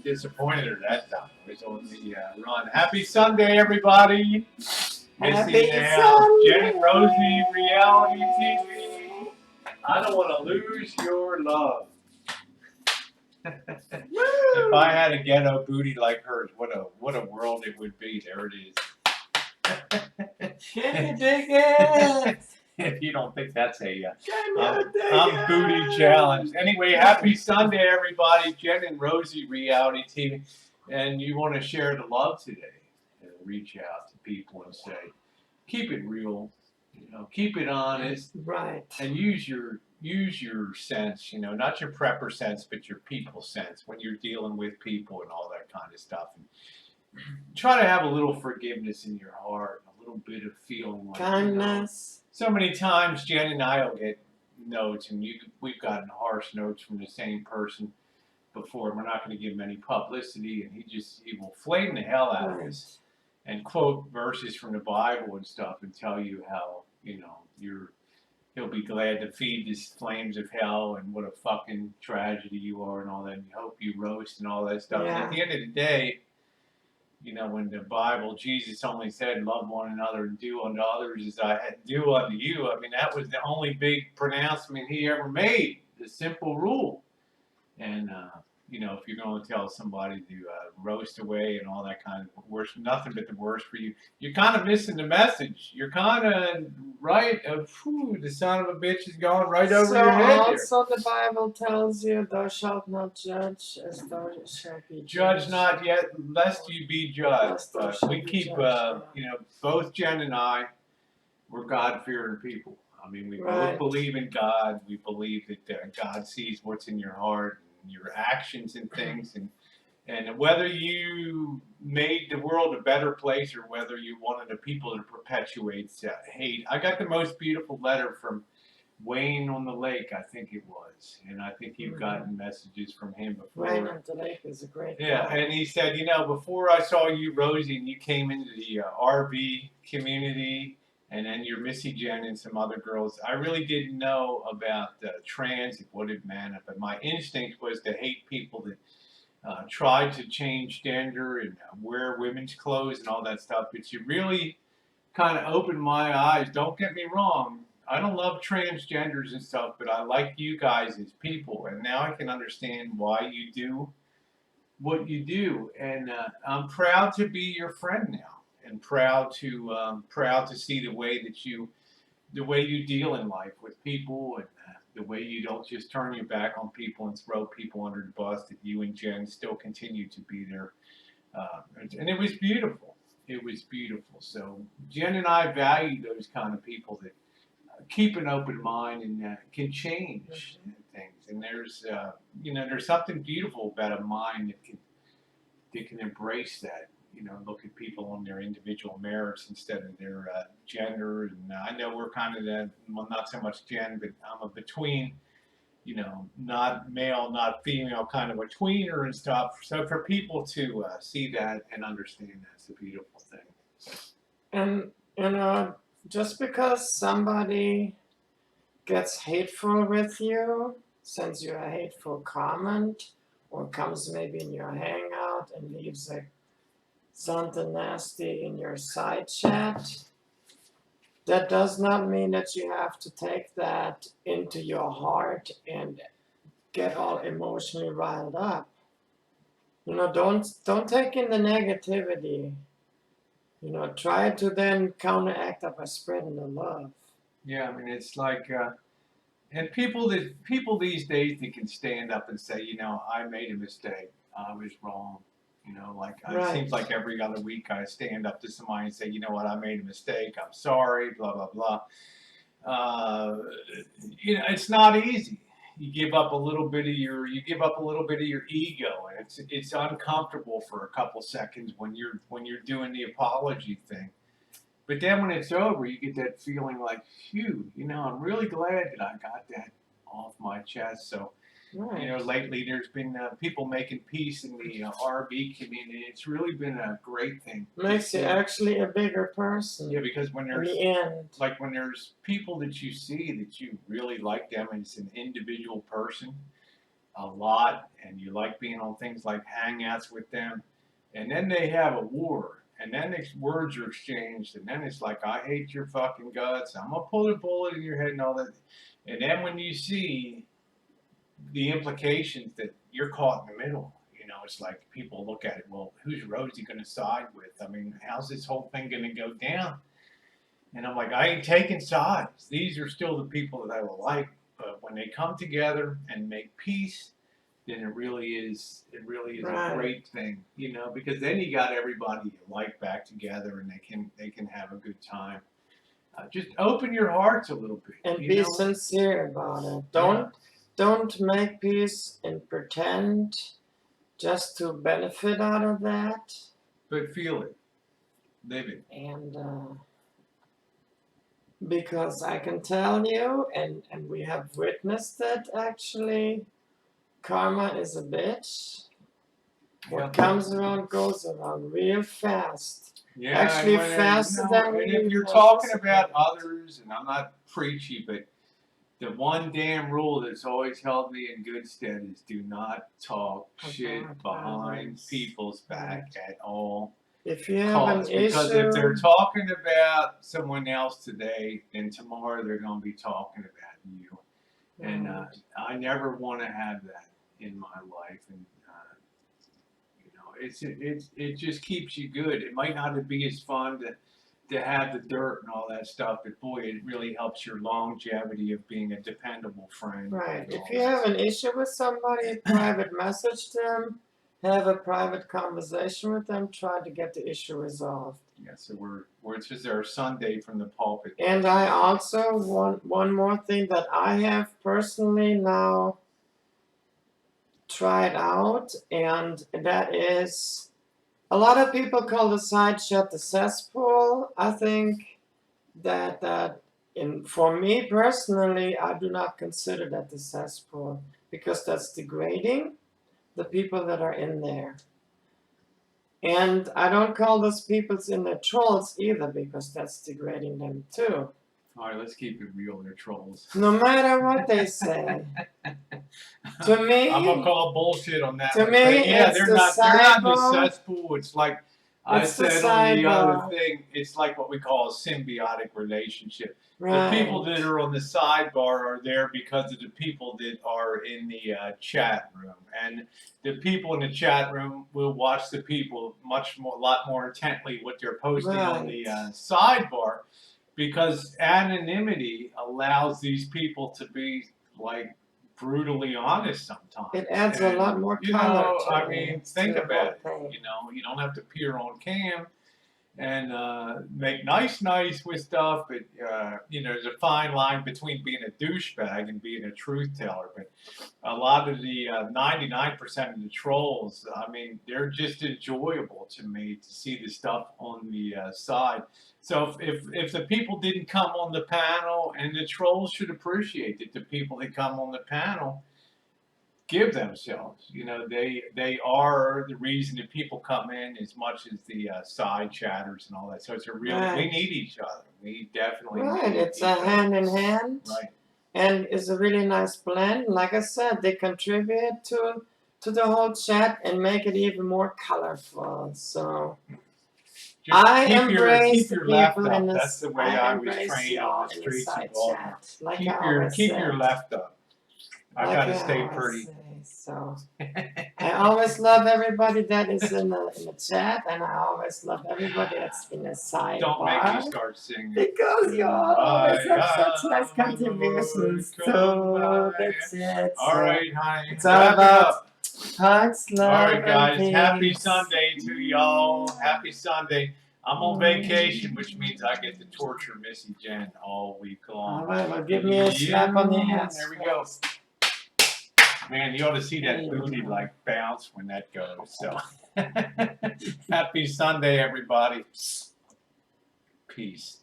Disappointed her that time. I was on the run. Happy Sunday, everybody. Missy now. Jenn and Rosie Reality TV. I don't want to lose your love. If I had a ghetto booty like hers, what a world it would be. There it is. Can you dig it? If you don't think that's a I'm booty challenge. Anyway, happy Sunday, everybody. Jenn and Rosie Reality TV, and you want to share the love today and reach out to people and say, keep it real, keep it honest, right? And use your sense, not your prepper sense, but your people sense when you're dealing with people and all that kind of stuff. And try to have a little forgiveness in your heart, a little bit of feeling like kindness. So many times, Jenn and I will get notes, and we've gotten harsh notes from the same person before. We're not going to give him any publicity, and he will flame the hell out of us and quote verses from the Bible and stuff and tell you how he'll be glad to feed these flames of hell and what a fucking tragedy you are and all that. And hope you roast and all that stuff. Yeah. And at the end of the day, when the Bible, Jesus only said, love one another and do unto others as I do unto you. I mean, that was the only big pronouncement he ever made, the simple rule. And, if you're going to tell somebody to roast away and all that kind of worse, nothing but the worst for you, you're kind of missing the message. You're kind of right. The son of a bitch is going right over your head. Also, the Bible tells you, thou shalt not judge as thou shalt be judged. Judge not yet, lest you be judged. But we keep, both Jenn and I, we're God-fearing people. I mean, we both believe in God. We believe that God sees what's in your heart, your actions and things, and whether you made the world a better place or whether you wanted the people to perpetuate hate. I got the most beautiful letter from Wayne on the Lake, I think it was, and I think you've gotten messages from him before. Wayne on the Lake is a great guy. And he said, before I saw you, Rosie, and you came into the RV community, and then your Missy Jenn and some other girls, I really didn't know about trans and what it meant. But my instinct was to hate people that tried to change gender and wear women's clothes and all that stuff. But you really kind of opened my eyes. Don't get me wrong. I don't love transgenders and stuff, but I like you guys as people. And now I can understand why you do what you do. And I'm proud to be your friend now. And proud to see the way you deal in life with people, and the way you don't just turn your back on people and throw people under the bus. That you and Jenn still continue to be there, and it was beautiful. It was beautiful. So Jenn and I value those kind of people that keep an open mind and can change things. And there's something beautiful about a mind that can embrace that. Look at people on their individual merits instead of their gender. And I know we're kind of not so much Jenn, but I'm a between, not male, not female, kind of a tweener and stuff. So for people to see that and understand that's a beautiful thing. And, just because somebody gets hateful with you, sends you a hateful comment, or comes maybe in your hangout and leaves something nasty in your side chat, that does not mean that you have to take that into your heart and get all emotionally riled up. Don't take in the negativity. Try to then counteract that by spreading the love. Yeah, I mean, it's like, and people these days that can stand up and say, I made a mistake, I was wrong. It seems like every other week I stand up to somebody and say, you know what, I made a mistake, I'm sorry, blah, blah, blah. It's not easy. You give up a little bit of your ego, and it's uncomfortable for a couple seconds when you're doing the apology thing. But then when it's over, you get that feeling like, phew, I'm really glad that I got that off my chest. So, lately there's been people making peace in the RV community. It's really been a great thing. Makes you actually a bigger person. Yeah, because when there's when there's people that you see that you really like them as an individual person, a lot, and you like being on things like Hangouts with them, and then they have a war, and then words are exchanged, and then it's like, I hate your fucking guts, I'm gonna pull a bullet in your head and all that. And then when you see the implications that you're caught in the middle, it's like people look at it, well, who's Rosie gonna side with? I mean, how's this whole thing gonna go down? And I'm like, I ain't taking sides. These are still the people that I will like, but when they come together and make peace, then it really is Right. a great thing, because then you got everybody you like back together, and they can have a good time. Just open your hearts a little bit, And be sincere about it. Don't make peace and pretend just to benefit out of that. But feel it, live it. And because I can tell you, and we have witnessed it actually, karma is a bitch. What comes around goes around real fast. Yeah, Actually, faster than we. And if you're talking about others, and I'm not preachy, but the one damn rule that's always held me in good stead is do not talk shit behind people's back at all. If you have an issue, because if they're talking about someone else today, then tomorrow they're going to be talking about you. And I never want to have that in my life. And it just keeps you good. It might not be as fun to have the dirt and all that stuff, but boy, it really helps your longevity of being a dependable friend. Right. If you have an issue with somebody, private message them, have a private conversation with them, try to get the issue resolved. Yeah, so it's just our Sunday from the pulpit. And I also want one more thing that I have personally now tried out, and that is, a lot of people call the side chat the cesspool. I think that for me personally, I do not consider that the cesspool, because that's degrading the people that are in there. And I don't call those people in there trolls either, because that's degrading them too. All right, let's keep it real. They're trolls. No matter what they say. To me, I'm gonna call bullshit on that. To me, it's they're not the cesspool. It's like I said on the other thing. It's like what we call a symbiotic relationship. Right. The people that are on the sidebar are there because of the people that are in the chat room, and the people in the chat room will watch the people a lot more intently what they're posting on the sidebar, because anonymity allows these people to be like brutally honest sometimes. It adds a lot more color to I mean, think about it. Thing. You don't have to appear on cam and make nice with stuff, but there's a fine line between being a douchebag and being a truth teller. But a lot of the 99% of the trolls, I mean, they're just enjoyable to me to see the stuff on the side. So if the people didn't come on the panel, and the trolls should appreciate that the people that come on the panel give themselves. They are the reason that people come in as much as the side chatters and all that. So it's we need each other. We definitely need it's each a other. hand in hand. Right. And it's a really nice blend. Like I said, they contribute to the whole chat and make it even more colorful. So I embrace the people in this. That's the way I was trained on the streets of Baltimore. Like keep your left up. I gotta stay pretty. So I always love everybody that is in the chat, and I always love everybody that's in the sidebar. Don't make me start singing. Because you always have such nice contributions. So that's it. All right, honey. It's all about hearts, love, all right, guys. and Happy peace. Sunday to y'all. Happy Sunday. I'm on vacation, which means I get to torture Missy Jenn all week long. All right, well, give me a slap on the ass. There we go. Man, you ought to see that booty like bounce when that goes. So, happy Sunday, everybody. Peace.